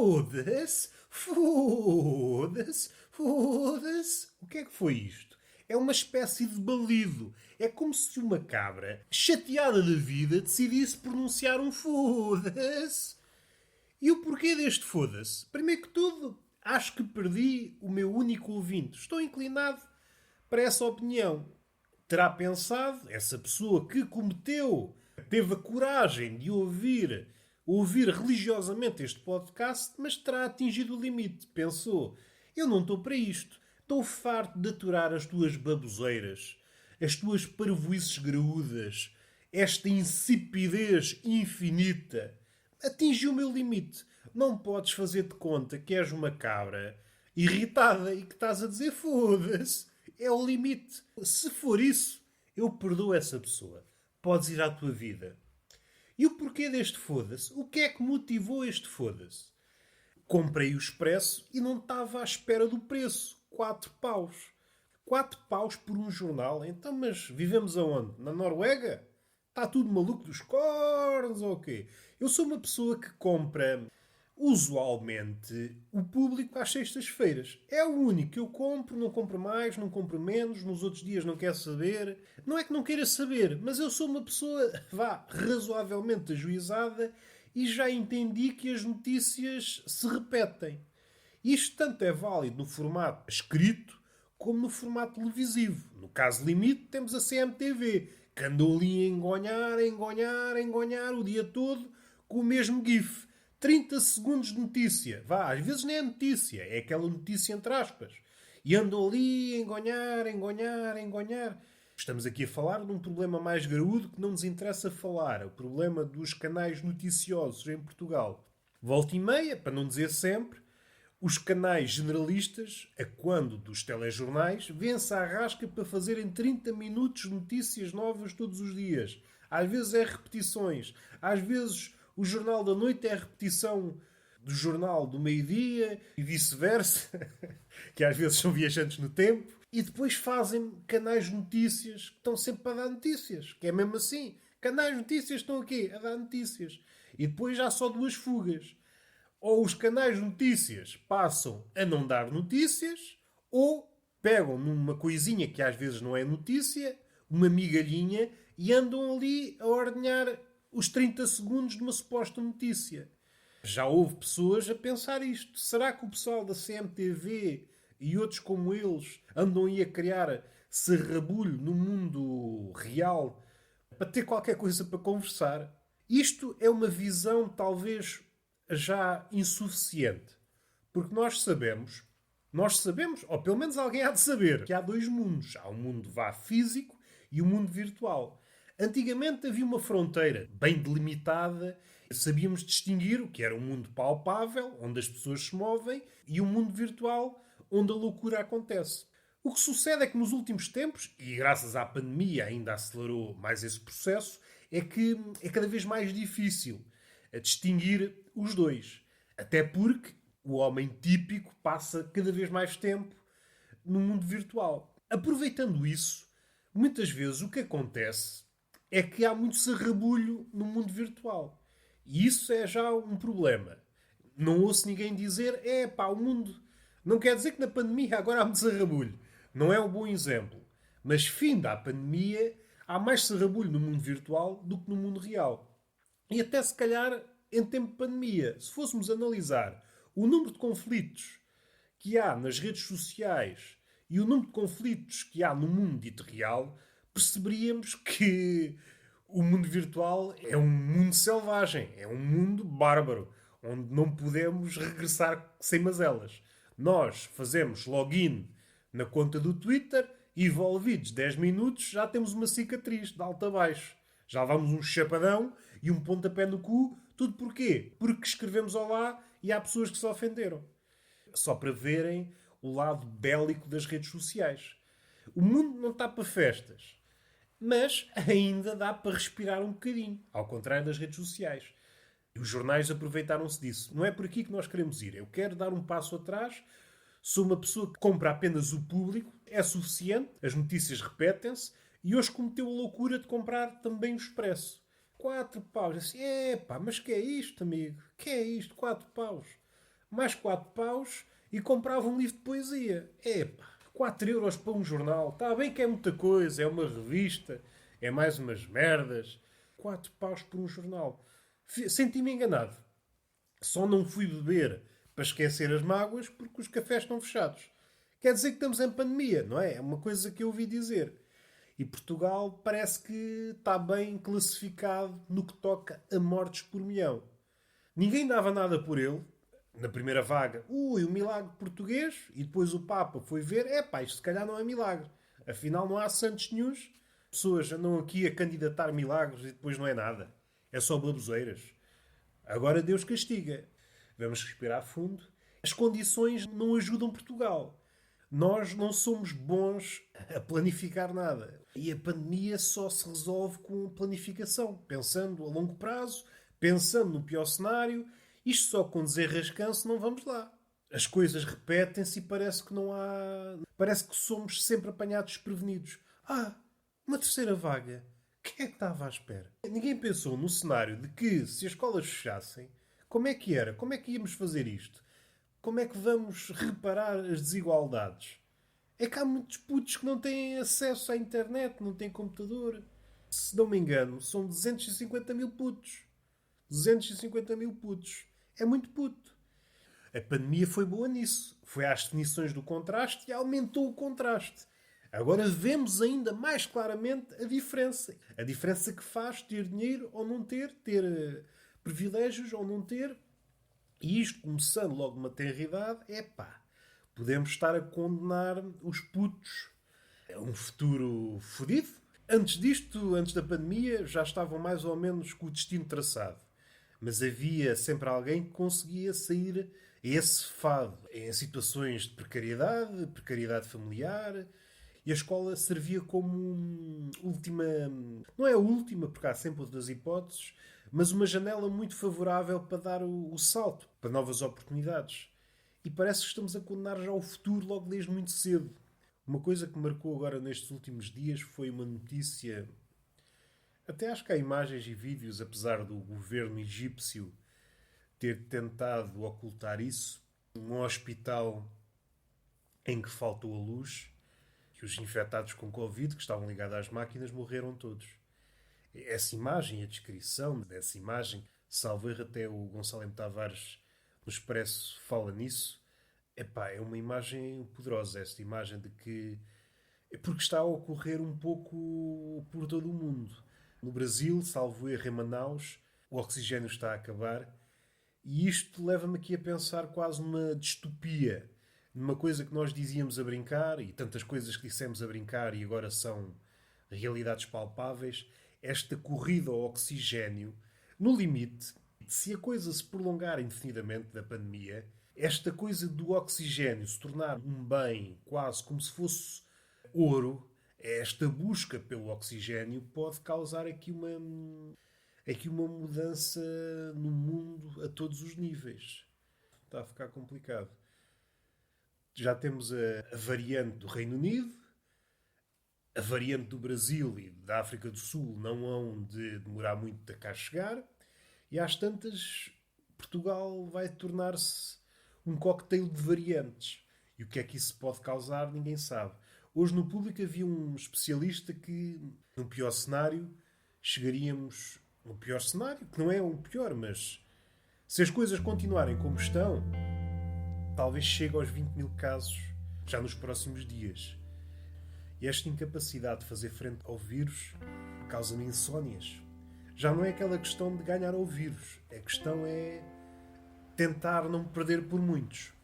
Foda-se, foda-se, foda-se. O que é que foi isto? É uma espécie de balido. É como se uma cabra, chateada da vida, decidisse pronunciar um foda-se. E o porquê deste foda-se? Primeiro que tudo, acho que perdi o meu único ouvinte. Estou inclinado para essa opinião. Terá pensado, essa pessoa que cometeu, teve a coragem de ouvir religiosamente este podcast, mas terá atingido o limite. Pensou, eu não estou para isto. Estou farto de aturar as tuas baboseiras, as tuas parvoices graúdas, esta insipidez infinita. Atingi o meu limite. Não podes fazer de conta que és uma cabra irritada e que estás a dizer foda-se. É o limite. Se for isso, eu perdoo essa pessoa. Podes ir à tua vida. E o porquê deste foda-se? O que é que motivou este foda-se? Comprei o expresso e não estava à espera do preço. 4 paus. 4 paus por um jornal. Então, mas vivemos aonde? Na Noruega? Está tudo maluco dos cornos ou quê? Eu sou uma pessoa que compra usualmente o público às sextas-feiras. É o único que eu compro, não compro mais, não compro menos, nos outros dias não quero saber. Não é que não queira saber, mas eu sou uma pessoa, vá, razoavelmente ajuizada e já entendi que as notícias se repetem. Isto tanto é válido no formato escrito como no formato televisivo. No caso limite, temos a CMTV, que andou ali a engonhar, a engonhar, a engonhar o dia todo com o mesmo GIF. 30 segundos de notícia. Vá, às vezes nem é notícia, é aquela notícia entre aspas. E andam ali a engonhar, a engonhar, a engonhar. Estamos aqui a falar de um problema mais graúdo que não nos interessa falar. O problema dos canais noticiosos em Portugal. Volta e meia, para não dizer sempre, os canais generalistas, a quando dos telejornais, vêm-se à rasca para fazerem 30 minutos de notícias novas todos os dias. Às vezes é repetições. Às vezes o Jornal da Noite é a repetição do Jornal do Meio-Dia e vice-versa, que às vezes são viajantes no tempo. E depois fazem canais de notícias que estão sempre a dar notícias. Que é mesmo assim. Canais de notícias estão aqui a dar notícias. E depois há só duas fugas. Ou os canais de notícias passam a não dar notícias, ou pegam numa coisinha que às vezes não é notícia, uma migalhinha, e andam ali a ordenhar os 30 segundos de uma suposta notícia. Já houve pessoas a pensar isto. Será que o pessoal da CMTV e outros como eles andam aí a criar serrabulho no mundo real para ter qualquer coisa para conversar? Isto é uma visão talvez já insuficiente. Porque nós sabemos, ou pelo menos alguém há de saber, que há dois mundos. Há um mundo vá físico e um mundo virtual. Antigamente havia uma fronteira bem delimitada. Sabíamos distinguir o que era um mundo palpável, onde as pessoas se movem, e um mundo virtual, onde a loucura acontece. O que sucede é que nos últimos tempos, e graças à pandemia ainda acelerou mais esse processo, é que é cada vez mais difícil a distinguir os dois. Até porque o homem típico passa cada vez mais tempo no mundo virtual. Aproveitando isso, muitas vezes o que acontece é que há muito sarrabulho no mundo virtual. E isso é já um problema. Não ouço ninguém dizer, é pá, o mundo. Não quer dizer que na pandemia agora há muito sarrabulho. Não é um bom exemplo. Mas, finda a pandemia, há mais sarrabulho no mundo virtual do que no mundo real. E até se calhar, em tempo de pandemia, se fôssemos analisar o número de conflitos que há nas redes sociais e o número de conflitos que há no mundo dito real, perceberíamos que o mundo virtual é um mundo selvagem, é um mundo bárbaro, onde não podemos regressar sem mazelas. Nós fazemos login na conta do Twitter e, envolvidos 10 minutos, já temos uma cicatriz de alto a baixo. Já vamos um chapadão e um pontapé no cu. Tudo porquê? Porque escrevemos olá e há pessoas que se ofenderam. Só para verem o lado bélico das redes sociais. O mundo não está para festas. Mas ainda dá para respirar um bocadinho. Ao contrário das redes sociais. E os jornais aproveitaram-se disso. Não é por aqui que nós queremos ir. Eu quero dar um passo atrás. Sou uma pessoa que compra apenas o público. É suficiente. As notícias repetem-se. E hoje cometeu a loucura de comprar também o Expresso. 4 paus. Assim, epá, mas que é isto, amigo? Que é isto? 4 paus. mais 4 paus e comprava um livro de poesia. Epá, 4 euros para um jornal. Está bem que é muita coisa, é uma revista, é mais umas merdas. 4 paus por um jornal. Senti-me enganado. Só não fui beber para esquecer as mágoas porque os cafés estão fechados. Quer dizer que estamos em pandemia, não é? É uma coisa que eu ouvi dizer. E Portugal parece que está bem classificado no que toca a mortes por milhão. Ninguém dava nada por ele. Na primeira vaga, o milagre português. E depois o Papa foi ver, isto se calhar não é milagre. Afinal não há santos nenhuns. Pessoas andam aqui a candidatar milagres e depois não é nada. É só baboseiras. Agora Deus castiga. Vamos respirar fundo. As condições não ajudam Portugal. Nós não somos bons a planificar nada. E a pandemia só se resolve com planificação, pensando a longo prazo, pensando no pior cenário. Isto só com desenrascanço não vamos lá. As coisas repetem-se e parece que não há. Parece que somos sempre apanhados desprevenidos. Uma terceira vaga. Quem é que estava à espera? Ninguém pensou no cenário de que, se as escolas fechassem, como é que era? Como é que íamos fazer isto? Como é que vamos reparar as desigualdades? É que há muitos putos que não têm acesso à internet, não têm computador. Se não me engano, são 250 mil putos. 250 mil putos. É muito puto. A pandemia foi boa nisso. Foi às definições do contraste e aumentou o contraste. Agora vemos ainda mais claramente a diferença. A diferença que faz ter dinheiro ou não ter, ter privilégios ou não ter. E isto, começando logo numa tenra idade, podemos estar a condenar os putos a um futuro fodido. Antes disto, antes da pandemia, já estavam mais ou menos com o destino traçado. Mas havia sempre alguém que conseguia sair a esse fado em situações de precariedade, precariedade familiar. E a escola servia como última. Não é a última, porque há sempre outras hipóteses, mas uma janela muito favorável para dar o salto para novas oportunidades. E parece que estamos a condenar já o futuro logo desde muito cedo. Uma coisa que marcou agora nestes últimos dias foi uma notícia. Até acho que há imagens e vídeos, apesar do governo egípcio ter tentado ocultar isso. Um hospital em que faltou a luz e os infectados com Covid, que estavam ligados às máquinas, morreram todos. Essa imagem, a descrição dessa imagem, salvo erro, até o Gonçalo M. Tavares no Expresso fala nisso. É uma imagem poderosa, esta imagem de que... Porque está a ocorrer um pouco por todo o mundo. No Brasil, salvo erro, em Manaus, o oxigênio está a acabar. E isto leva-me aqui a pensar quase numa distopia. Numa coisa que nós dizíamos a brincar, e tantas coisas que dissemos a brincar e agora são realidades palpáveis. Esta corrida ao oxigênio, no limite, se a coisa se prolongar indefinidamente da pandemia, esta coisa do oxigênio se tornar um bem quase como se fosse ouro, esta busca pelo oxigênio pode causar aqui uma mudança no mundo a todos os níveis. Está a ficar complicado. Já temos a variante do Reino Unido, a variante do Brasil e da África do Sul não hão de demorar muito a cá chegar. E às tantas, Portugal vai tornar-se um cocktail de variantes. E o que é que isso pode causar, ninguém sabe. Hoje no público havia um especialista que, no pior cenário, chegaríamos... No pior cenário, que não é o pior, mas se as coisas continuarem como estão, talvez chegue aos 20 mil casos já nos próximos dias. E esta incapacidade de fazer frente ao vírus causa-me insónias. Já não é aquela questão de ganhar ao vírus. A questão é tentar não perder por muitos.